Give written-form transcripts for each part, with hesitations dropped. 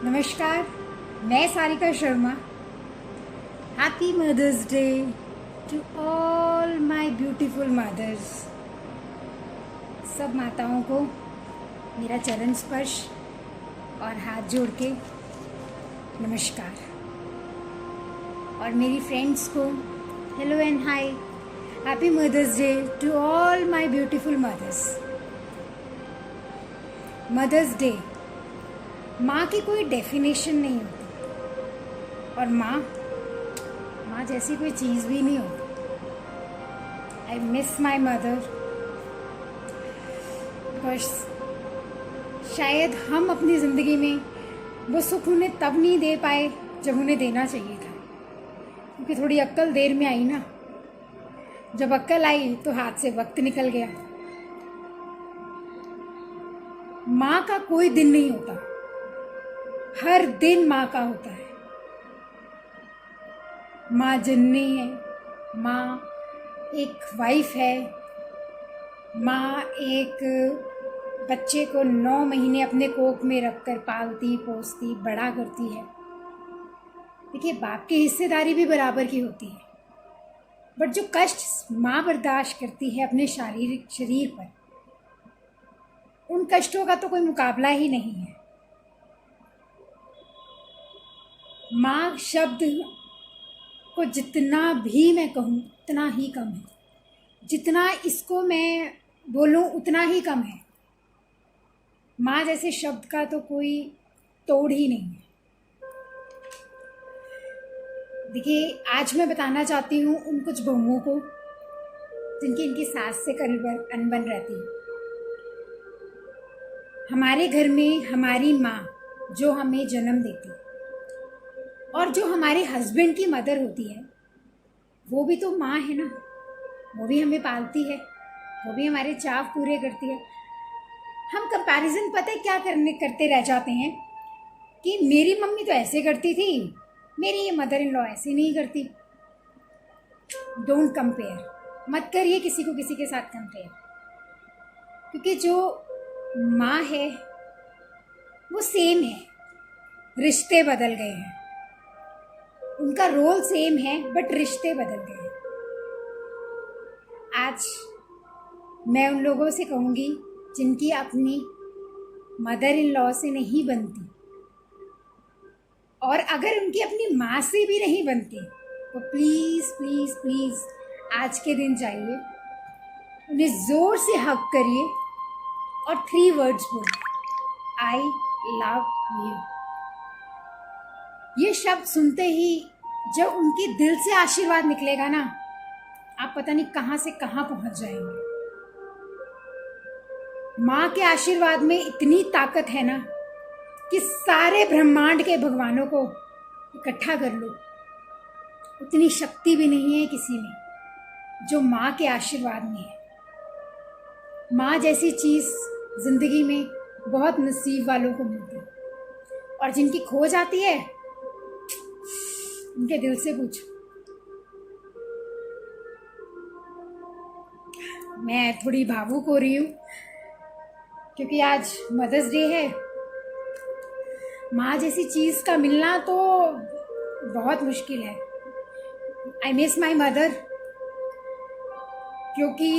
नमस्कार, मैं Sarika Sharma. Happy mother's day to all my beautiful mothers. सब माताओं को मेरा चरण स्पर्श और हाथ जोड़ के नमस्कार। और मेरी फ्रेंड्स को hello and hi. Happy mother's day to all my beautiful mothers. Mother's day, माँ की कोई डेफिनेशन नहीं होती और माँ जैसी कोई चीज़ भी नहीं होती। I miss my mother because शायद हम अपनी ज़िंदगी में वो सुख उन्हें तब नहीं दे पाए जब उन्हें देना चाहिए था, क्योंकि थोड़ी अक्ल देर में आई ना। जब अक्ल आई तो हाथ से वक्त निकल गया। माँ का कोई दिन नहीं होता, हर दिन माँ का होता है। माँ जननी है, माँ एक वाइफ है, माँ एक बच्चे को 9 महीने अपने कोख में रखकर पालती पोसती बड़ा करती है। देखिए, बाप की हिस्सेदारी भी बराबर की होती है, बट जो कष्ट माँ बर्दाश्त करती है अपने शारीरिक शरीर पर, उन कष्टों का तो कोई मुकाबला ही नहीं है। माँ शब्द को जितना भी मैं कहूँ उतना ही कम है, जितना इसको मैं बोलूँ उतना ही कम है। माँ जैसे शब्द का तो कोई तोड़ ही नहीं है। देखिए, आज मैं बताना चाहती हूँ उन कुछ बहुओं को जिनकी इनकी सास से कल अनबन रहती है। हमारे घर में हमारी माँ जो हमें जन्म देती है और जो हमारे हस्बैंड की मदर होती है, वो भी तो माँ है ना। वो भी हमें पालती है, वो भी हमारे चाव पूरे करती है। हम कंपैरिजन पता है क्या करते रह जाते हैं कि मेरी मम्मी तो ऐसे करती थी, मेरी ये मदर इन लॉ ऐसे नहीं करती। डोंट कंपेयर, मत करिए किसी को किसी के साथ कंपेयर, क्योंकि जो माँ है वो सेम है, रिश्ते बदल गए हैं। उनका रोल सेम है बट रिश्ते बदल गए हैं। आज मैं उन लोगों से कहूँगी जिनकी अपनी मदर इन लॉ से नहीं बनती, और अगर उनकी अपनी माँ से भी नहीं बनती, तो प्लीज़ प्लीज़ प्लीज़ आज के दिन जाइए, उन्हें ज़ोर से हग करिए और 3 वर्ड्स बोलिए, आई लव यू। ये शब्द सुनते ही जब उनके दिल से आशीर्वाद निकलेगा ना, आप पता नहीं कहाँ से कहाँ पहुँच जाएंगे। माँ के आशीर्वाद में इतनी ताकत है ना कि सारे ब्रह्मांड के भगवानों को इकट्ठा कर लो, उतनी शक्ति भी नहीं है किसी में जो माँ के आशीर्वाद में है। माँ जैसी चीज़ जिंदगी में बहुत नसीब वालों को मिलती है, और जिनकी खो जाती है उनके दिल से पूछो। मैं थोड़ी भावुक हो रही हूँ क्योंकि आज मदर्स डे है। माँ जैसी चीज़ का मिलना तो बहुत मुश्किल है। आई मिस माई मदर, क्योंकि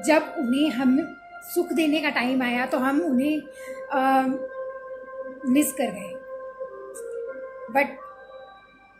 जब उन्हें हम सुख देने का टाइम आया तो हम उन्हें मिस कर गए। बट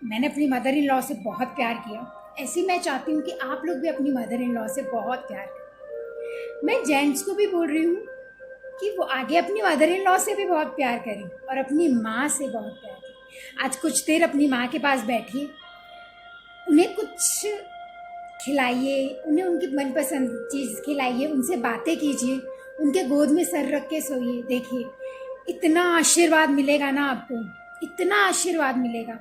मैंने अपनी मदर इन लॉ से बहुत प्यार किया। ऐसे मैं चाहती हूँ कि आप लोग भी अपनी मदर इन लॉ से बहुत प्यार करें। मैं जेंट्स को भी बोल रही हूँ कि वो आगे अपनी मदर इन लॉ से भी बहुत प्यार करें और अपनी माँ से बहुत प्यार करें। आज कुछ देर अपनी माँ के पास बैठिए, उन्हें कुछ खिलाइए, उन्हें उनकी मनपसंद चीज़ खिलाइए, उनसे बातें कीजिए, उनके गोद में सर रख के सोइए। देखिए, इतना आशीर्वाद मिलेगा ना आपको, इतना आशीर्वाद मिलेगा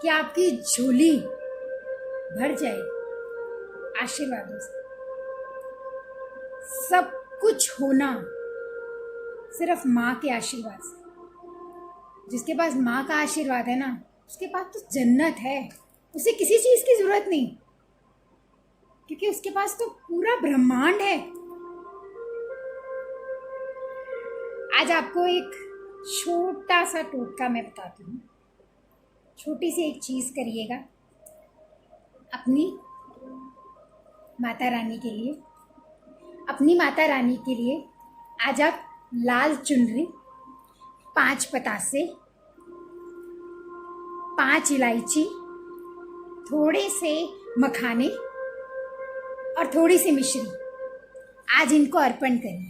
कि आपकी झोली भर जाएगी आशीर्वादों से। सब कुछ होना सिर्फ माँ के आशीर्वाद से। जिसके पास माँ का आशीर्वाद है ना, उसके पास तो जन्नत है, उसे किसी चीज़ की ज़रूरत नहीं, क्योंकि उसके पास तो पूरा ब्रह्मांड है। आज आपको एक छोटा सा टोटका मैं बताती हूँ। छोटी सी एक चीज़ करिएगा अपनी माता रानी के लिए। अपनी माता रानी के लिए आज आप लाल चुनरी, 5 पतासे, 5 इलायची, थोड़े से मखाने और थोड़ी सी मिश्री आज इनको अर्पण करिए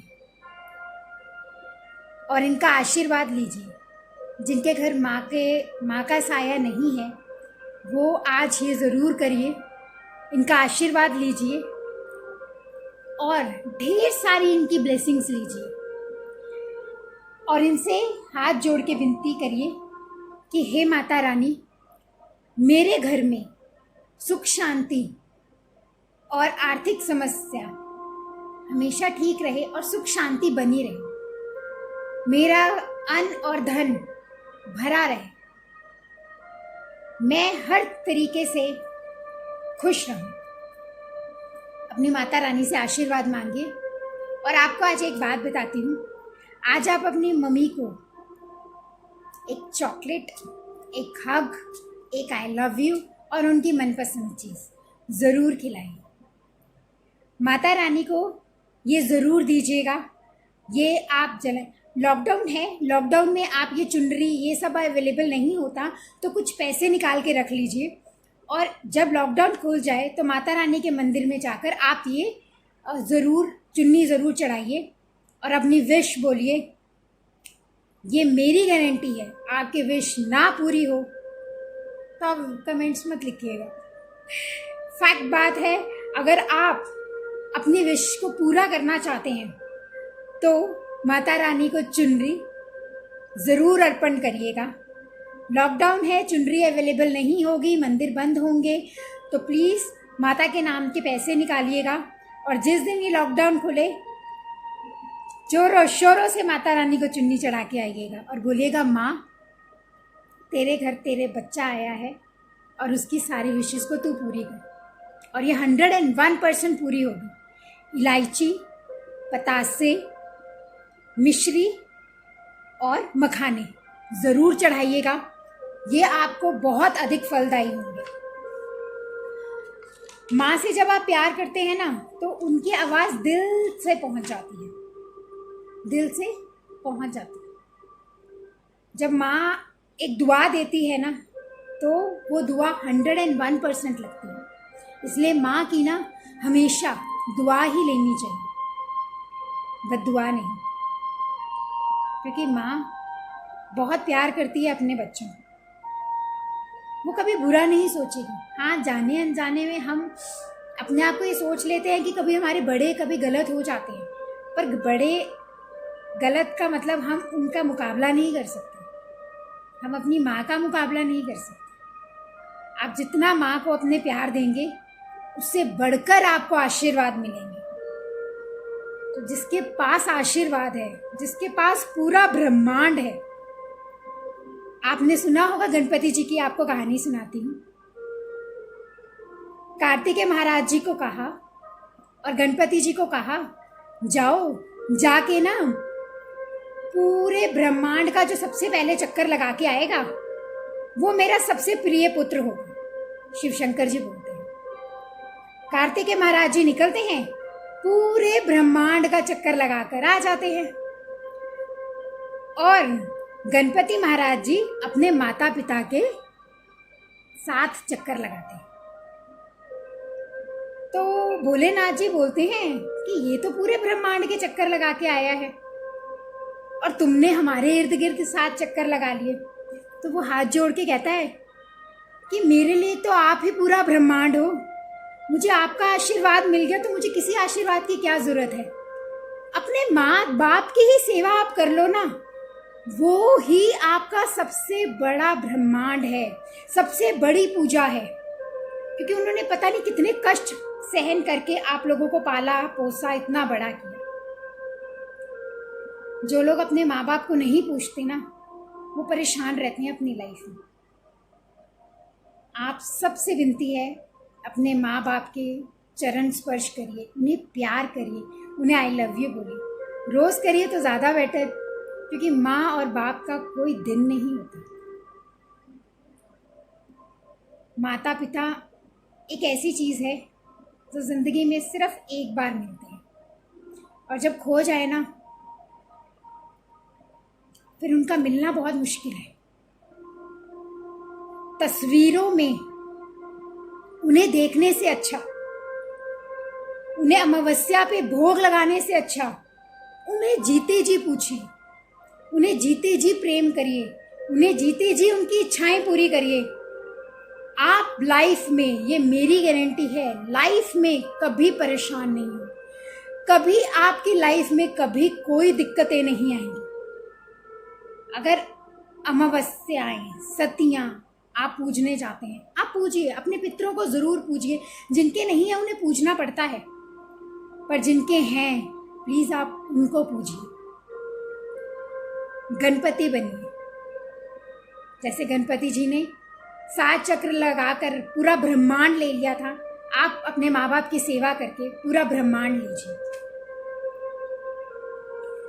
और इनका आशीर्वाद लीजिए। जिनके घर माँ का साया नहीं है वो आज ये ज़रूर करिए, इनका आशीर्वाद लीजिए और ढेर सारी इनकी ब्लेसिंग्स लीजिए और इनसे हाथ जोड़ के विनती करिए कि हे माता रानी, मेरे घर में सुख शांति और आर्थिक समस्या हमेशा ठीक रहे और सुख शांति बनी रहे। मेरा अन्न और धन भरा रहे, मैं हर तरीके से खुश रहूं। अपनी माता रानी से आशीर्वाद मांगिए। और आपको आज एक बात बताती हूँ, आज आप अपनी मम्मी को एक चॉकलेट, एक हग, एक आई लव यू और उनकी मनपसंद चीज़ ज़रूर खिलाइए। माता रानी को ये ज़रूर दीजिएगा। ये आप लॉकडाउन है, लॉकडाउन में आप ये चुनरी ये सब अवेलेबल नहीं होता तो कुछ पैसे निकाल के रख लीजिए और जब लॉकडाउन खुल जाए तो माता रानी के मंदिर में जाकर आप ये चुन्नी ज़रूर चढ़ाइए और अपनी विश बोलिए। ये मेरी गारंटी है, आपकी विश ना पूरी हो तो आप कमेंट्स मत लिखिएगा। फैक्ट बात है, अगर आप अपनी विश को पूरा करना चाहते हैं तो माता रानी को चुनरी ज़रूर अर्पण करिएगा। लॉकडाउन है, चुनरी अवेलेबल नहीं होगी, मंदिर बंद होंगे तो प्लीज़ माता के नाम के पैसे निकालिएगा और जिस दिन ये लॉकडाउन खुले जोरों शोरों से माता रानी को चुन्नी चढ़ा के आइएगा और बोलिएगा, माँ तेरे घर तेरे बच्चा आया है और उसकी सारी विशेष को तू पूरी कर। और ये 101% पूरी होगी। इलायची, पतासे, मिश्री और मखाने ज़रूर चढ़ाइएगा, ये आपको बहुत अधिक फलदायी होंगे। माँ से जब आप प्यार करते हैं ना तो उनकी आवाज़ दिल से पहुँच जाती है, दिल से पहुँच जाती है। जब माँ एक दुआ देती है ना तो वो दुआ 101% लगती है। इसलिए माँ की ना हमेशा दुआ ही लेनी चाहिए, बद्दुआ नहीं, क्योंकि माँ बहुत प्यार करती है अपने बच्चों को। वो कभी बुरा नहीं सोचेगी। हाँ, जाने अनजाने में हम अपने आप को ये सोच लेते हैं कि कभी हमारे बड़े कभी गलत हो जाते हैं, पर बड़े गलत का मतलब हम उनका मुकाबला नहीं कर सकते, हम अपनी माँ का मुकाबला नहीं कर सकते। आप जितना माँ को अपने प्यार देंगे उससे बढ़कर आपको आशीर्वाद मिलेंगे। तो जिसके पास आशीर्वाद है, जिसके पास पूरा ब्रह्मांड है, आपने सुना होगा गणपति जी की, आपको कहानी सुनाती हूँ। कार्तिकेय महाराज जी को कहा और गणपति जी को कहा, जाओ जाके ना पूरे ब्रह्मांड का जो सबसे पहले चक्कर लगा के आएगा वो मेरा सबसे प्रिय पुत्र होगा। शिव शंकर जी बोलते हैं। कार्तिकेय महाराज जी निकलते हैं, पूरे ब्रह्मांड का चक्कर लगाकर आ जाते हैं और गणपति महाराज जी अपने माता पिता के साथ चक्कर लगाते हैं। तो भोलेनाथ जी बोलते हैं कि ये तो पूरे ब्रह्मांड के चक्कर लगा के आया है और तुमने हमारे इर्द गिर्द 7 चक्कर लगा लिए। तो वो हाथ जोड़ के कहता है कि मेरे लिए तो आप ही पूरा ब्रह्मांड हो, मुझे आपका आशीर्वाद मिल गया तो मुझे किसी आशीर्वाद की क्या जरूरत है। अपने माँ बाप की ही सेवा आप कर लो ना, वो ही आपका सबसे बड़ा ब्रह्मांड है, सबसे बड़ी पूजा है। क्योंकि उन्होंने पता नहीं कितने कष्ट सहन करके आप लोगों को पाला पोसा, इतना बड़ा किया। जो लोग अपने माँ बाप को नहीं पूछते ना वो परेशान रहते हैं अपनी लाइफ में। आप सबसे विनती है, अपने माँ बाप के चरण स्पर्श करिए, उन्हें प्यार करिए, उन्हें आई लव यू बोलिए। रोज़ करिए तो ज़्यादा बेटर, क्योंकि माँ और बाप का कोई दिन नहीं होता। माता पिता एक ऐसी चीज़ है जो ज़िंदगी में सिर्फ एक बार मिलते हैं, और जब खो जाए ना फिर उनका मिलना बहुत मुश्किल है। तस्वीरों में उन्हें देखने से अच्छा, उन्हें अमावस्या पे भोग लगाने से अच्छा, उन्हें जीते जी पूछिए, उन्हें जीते जी प्रेम करिए, उन्हें जीते जी उनकी इच्छाएं पूरी करिए। आप लाइफ में, ये मेरी गारंटी है, लाइफ में कभी परेशान नहीं हो, कभी आपकी लाइफ में कभी कोई दिक्कतें नहीं आएंगी। अगर अमावस्याएं, सतियां आप पूजने जाते हैं, आप पूजिए, अपने पितरों को ज़रूर पूजिए। जिनके नहीं है उन्हें पूजना पड़ता है, पर जिनके हैं प्लीज़ आप उनको पूजिए। गणपति बनिए, जैसे गणपति जी ने 7 चक्र लगाकर पूरा ब्रह्मांड ले लिया था, आप अपने माँ बाप की सेवा करके पूरा ब्रह्मांड लीजिए।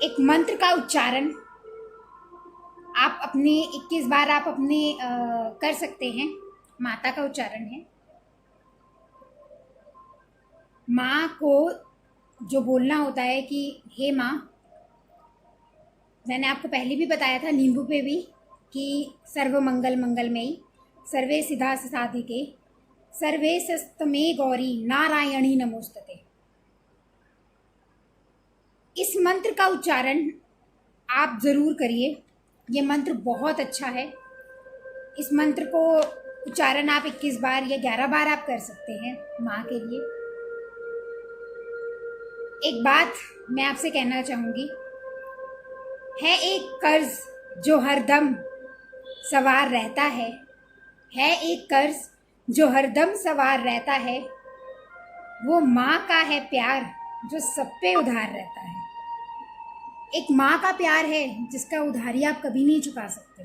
एक मंत्र का उच्चारण आप अपने 21 बार आप अपने कर सकते हैं। माता का उच्चारण है। माँ को जो बोलना होता है कि हे माँ, मैंने आपको पहले भी बताया था नींबू पे भी कि सर्व मंगल मंगलमयी, सर्वे सिद्धा साधिके, सर्वे सस्तमे गौरी नारायणी नमोस्तुते। इस मंत्र का उच्चारण आप ज़रूर करिए। ये मंत्र बहुत अच्छा है। इस मंत्र को उच्चारण आप 21 बार या 11 बार आप कर सकते हैं माँ के लिए। एक बात मैं आपसे कहना चाहूँगी, है एक कर्ज जो हरदम सवार रहता है एक कर्ज जो हरदम सवार रहता है, वो माँ का है प्यार जो सब पे उधार रहता है। एक माँ का प्यार है जिसका उधारी आप कभी नहीं चुका सकते।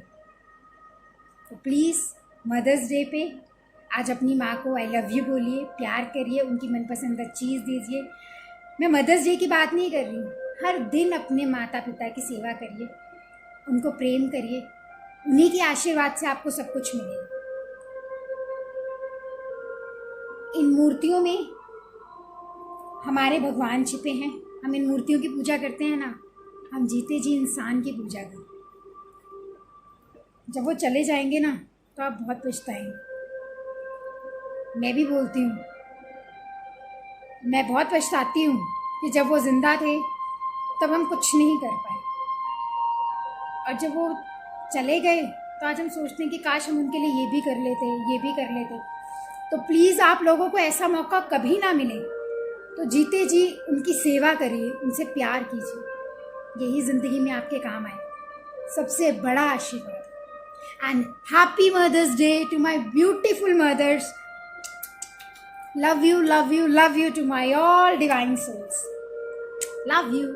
तो प्लीज़ मदर्स डे पे आज अपनी माँ को आई लव यू बोलिए, प्यार करिए, उनकी मनपसंद चीज़ दीजिए। मैं मदर्स डे की बात नहीं कर रही हूँ, हर दिन अपने माता पिता की सेवा करिए, उनको प्रेम करिए, उन्हीं के आशीर्वाद से आपको सब कुछ मिलेगा। इन मूर्तियों में हमारे भगवान छिपे हैं। हम इन मूर्तियों की पूजा करते हैं ना, हम जीते जी इंसान की पूजा करें। जब वो चले जाएंगे ना तो आप बहुत पछताएंगे। मैं भी बोलती हूँ, मैं बहुत पछताती हूँ कि जब वो ज़िंदा थे तब हम कुछ नहीं कर पाए, और जब वो चले गए तो आज हम सोचते हैं कि काश हम उनके लिए ये भी कर लेते, ये भी कर लेते। तो प्लीज़ आप लोगों को ऐसा मौका कभी ना मिले तो जीते जी उनकी सेवा करिए, उनसे प्यार कीजिए। यही ज़िंदगी में आपके काम आए, सबसे बड़ा आशीर्वाद। And happy mother's day to my beautiful mothers. Love you, love you, love you to my all divine souls. Love you.